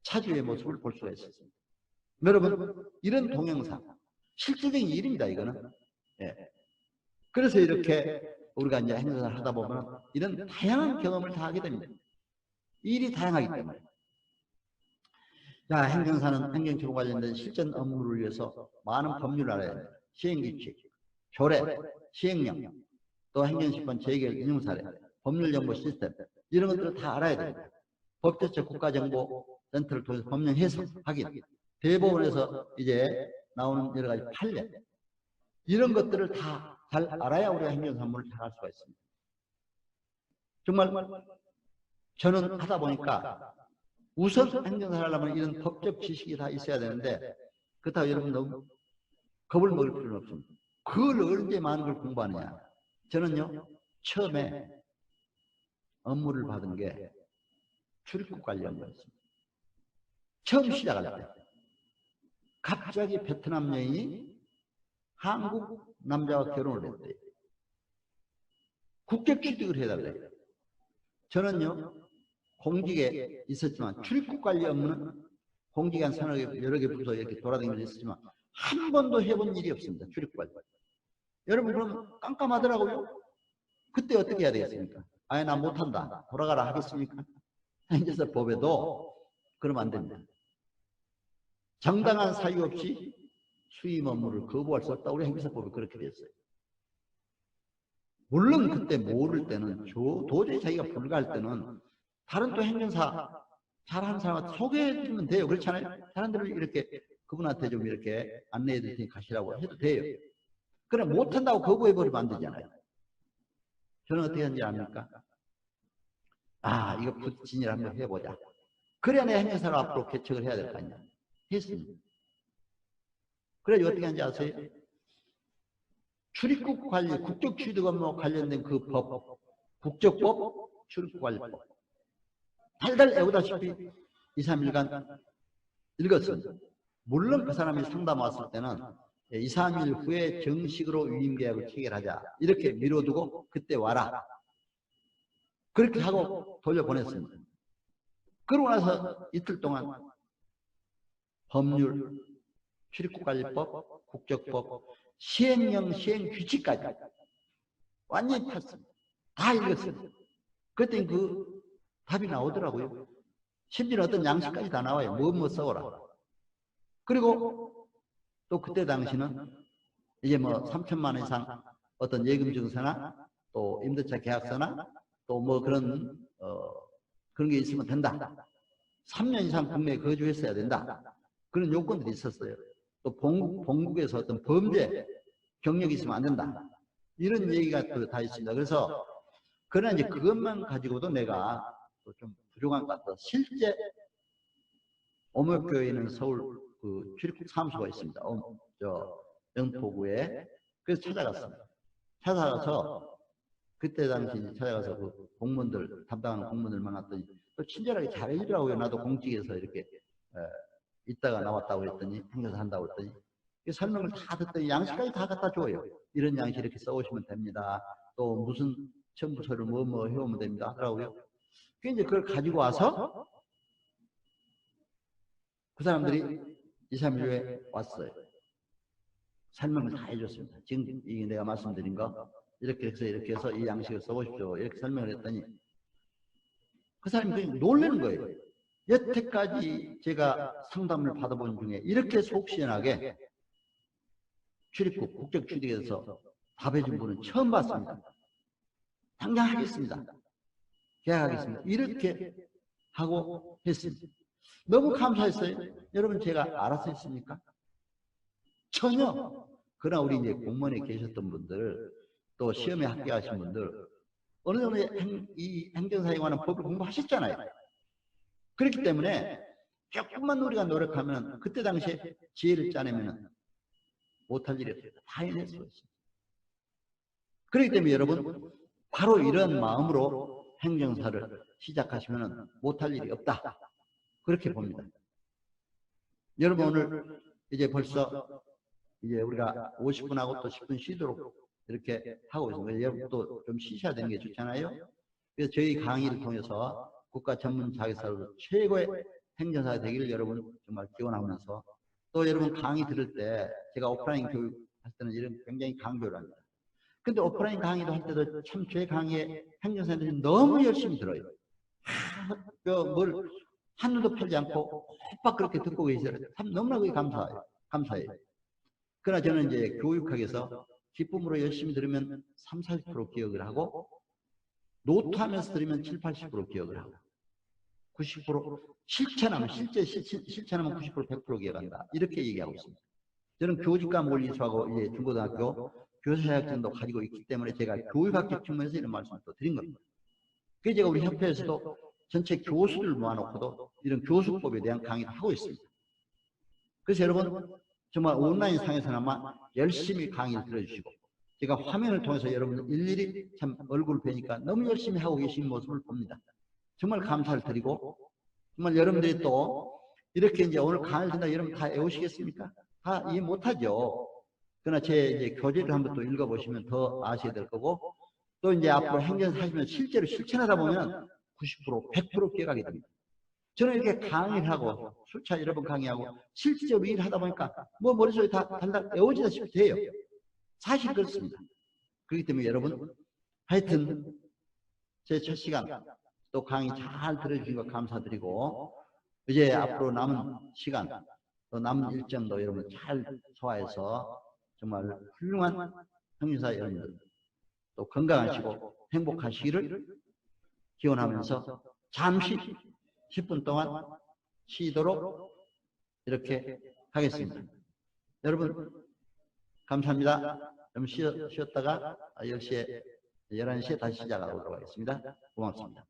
차주의 모습을 볼 수가 있었습니다. 여러분, 이런 동영상 실질적인 일입니다. 이거는. 예. 그래서 이렇게 우리가 이제 행사를 하다 보면 이런 다양한 경험을 다 하게 됩니다. 일이 다양하기 때문에. 자, 행정사는 행정처분 관련된 실전 업무를 위해서 많은 법률을 알아야 됩니다. 시행규칙, 조례, 시행령, 또 행정심판 재결 인용사례, 법률정보 시스템 이런 것들을 다 알아야 됩니다. 법제처 국가정보센터를 통해서 법령 해석, 확인, 대법원에서 이제 나오는 여러 가지 판례 이런 것들을 다 잘 알아야 우리가 행정사 업무를 잘 할 수가 있습니다. 정말 저는 하다 보니까 우선 행정사를 하려면 이런 법적 지식이 다 있어야 되는데 그렇다고 여러분 너무 겁을 먹을 필요는 없습니다. 그걸 언제 많은 걸 공부하느냐. 저는요 처음에 업무를 받은 게 출입국 관련 업무였습니다. 처음 시작할 때 갑자기 베트남 여인이 한국 남자와 결혼을 했대요. 국적 취득을 해달래요. 저는요 공직에 있었지만 출입국 관리 업무는 공직에 한 서너 개 여러 개 부서 이렇게 돌아다니면서 있었지만 한 번도 해본 일이 없습니다. 출입국 관리. 여러분 그럼 깜깜하더라고요. 그때 어떻게 해야 되겠습니까? 아예 나 못한다. 돌아가라 하겠습니까? 행정사법에도 그러면 안 됩니다. 정당한 사유 없이 수임 업무를 거부할 수 없다. 우리 행정사법이 그렇게 됐어요. 물론 그때 모를 때는 도저히 자기가 불가할 때는 다른 또 행정사 잘하는 사람한테 소개해주면 돼요. 그렇잖아요. 사람들을 이렇게 그분한테 좀 이렇게 안내해 드릴 테니 가시라고 해도 돼요. 그럼 못한다고 거부해버리면 안 되잖아요. 저는 어떻게 하는지 압니까? 이거 부진이를 한번 해보자. 그래야 내 행정사를 앞으로 개척을 해야 될 거 아니야. 했습니다. 그래서 어떻게 하는지 아세요? 출입국 관리, 국적 취득 업무 관련된 그 법, 국적법, 출입국관리법. 달달 애우다시피 2, 3일간 읽었습니다. 물론 그 사람이 상담 왔을 때는 2, 3일 후에 정식으로 위임계약을 체결하자. 이렇게 미뤄두고 그때 와라. 그렇게 하고 돌려보냈습니다. 그러고 나서 이틀 동안 법률, 출입국관리법, 국적법, 시행령, 시행규칙까지 완전히 탔습니다. 다 읽었습니다. 그랬더니 그 답이 나오더라고요. 심지어 어떤 양식까지 다 나와요. 뭐 써오라. 그리고 또 그때 당시는 이제 뭐 3천만 원 이상 어떤 예금 증서나 또 임대차 계약서나 또 뭐 그런 게 있으면 된다. 3년 이상 국내에 거주했어야 된다. 그런 요건들이 있었어요. 또 본국에서 어떤 범죄 경력이 있으면 안 된다. 이런 얘기가 또 다 있습니다. 그래서 그러나 이제 그것만 가지고도 내가 또 좀 부족한 것 같아서 실제 오목교회에는 서울 그 출입국 사무소가 있습니다. 영포구에. 그래서 찾아갔습니다. 찾아가서 그때 당시 찾아가서 그 공무원들 담당하는 공무원들 만났더니 또 친절하게 잘해주더라고요. 나도 공직에서 이렇게 있다가 나왔다고 했더니 행사를 한다고 했더니 설명을 다 듣더니 양식까지 다 갖다 줘요. 이런 양식 이렇게 써오시면 됩니다. 또 무슨 첨부서를 뭐 해오면 됩니다 하더라고요. 그 이제 그걸 가지고 와서 그 사람들이 2, 3일 후에 왔어요. 설명을 다 해줬습니다. 지금 이 내가 말씀드린 거 이렇게 해서 이 양식을 써보십시오. 이렇게 설명을 했더니 그 사람이 그냥 놀라는 거예요. 여태까지 제가 상담을 받아본 중에 이렇게 속 시원하게 출입국 국적 취득에서 답해준 분은 처음 봤습니다. 당장 하겠습니다. 계약하겠습니다. 이렇게 하고 했습니다. 너무 감사했어요. 여러분 제가 알아서 했습니까? 전혀. 그러나 우리 이제 공무원에 계셨던 분들 또 시험에 합격하신 분들 어느 정도 이 행정사에 관한 법을 공부하셨잖아요. 그렇기 때문에 조금만 우리가 노력하면 그때 당시에 지혜를 짜내면 못할 일이 없어요. 다 해낼 수 있습니다. 그렇기 때문에 여러분 바로 이런 마음으로 행정사를 시작하시면 못할 일이 없다. 그렇게 봅니다. 여러분 오늘 이제 벌써 이제 우리가 50분하고 또 10분 쉬도록 이렇게 하고 있습니다. 여러분도 좀 쉬셔야 되는 게 좋잖아요. 그래서 저희 강의를 통해서 국가 전문 자격사로 최고의 행정사가 되기를 여러분 정말 기원하면서 또 여러분 강의 들을 때 제가 오프라인 교육 할 때는 이런 굉장히 강조를 합니다. 근데 오프라인 강의도 할 때도 참 제 강의에 행정사들이 너무 열심히 들어요. 뭘 한눈도 팔지 않고 헛박 그렇게 듣고 계셔요. 참 너무나 그게 감사해요. 그러나 저는 이제 교육학에서 기쁨으로 열심히 들으면 3, 40% 기억을 하고 노트하면서 들으면 7, 80% 기억을 하고 90% 실천하면 90% 100% 기억한다. 이렇게 얘기하고 있습니다. 저는 교직과 물리수하고 이제 중고등학교 교사 자격증도 가지고 있기 때문에 제가 교육학적 측면에서 이런 말씀을 또 드린 겁니다. 그래서 제가 우리 협회에서도 전체 교수들 모아놓고도 이런 교수법에 대한 강의를 하고 있습니다. 그래서 여러분 정말 온라인 상에서나마 열심히 강의를 들어주시고 제가 화면을 통해서 여러분 일일이 참 얼굴을 뵈니까 너무 열심히 하고 계신 모습을 봅니다. 정말 감사를 드리고 정말 여러분들이 또 이렇게 이제 오늘 강의를 듣는다 여러분 다 외우시겠습니까? 다 이해 못하죠. 그러나 제 이제 교재를 한번 또 읽어보시면 더 아셔야 될 거고 또 이제 앞으로 행정사 하시면 실제로 실천하다 보면 90% 100% 기억하게 됩니다. 저는 이렇게 강의를 하고 수차 여러 번 강의하고 실제로 일을 하다 보니까 뭐 머릿속에 다 달달 외워지다시피 돼요. 사실 그렇습니다. 그렇기 때문에 여러분 하여튼 제 첫 시간 또 강의 잘 들어주신 거 감사드리고 이제 앞으로 남은 시간 또 남은 일정도 여러분 잘 소화해서 정말 훌륭한 행정사 여러분들 또 건강하시고 행복하시기를 기원하면서 잠시 10분 동안 쉬도록 이렇게 하겠습니다. 여러분 감사합니다. 좀 쉬었다가 10시에 11시에 다시 시작하도록 하겠습니다. 고맙습니다.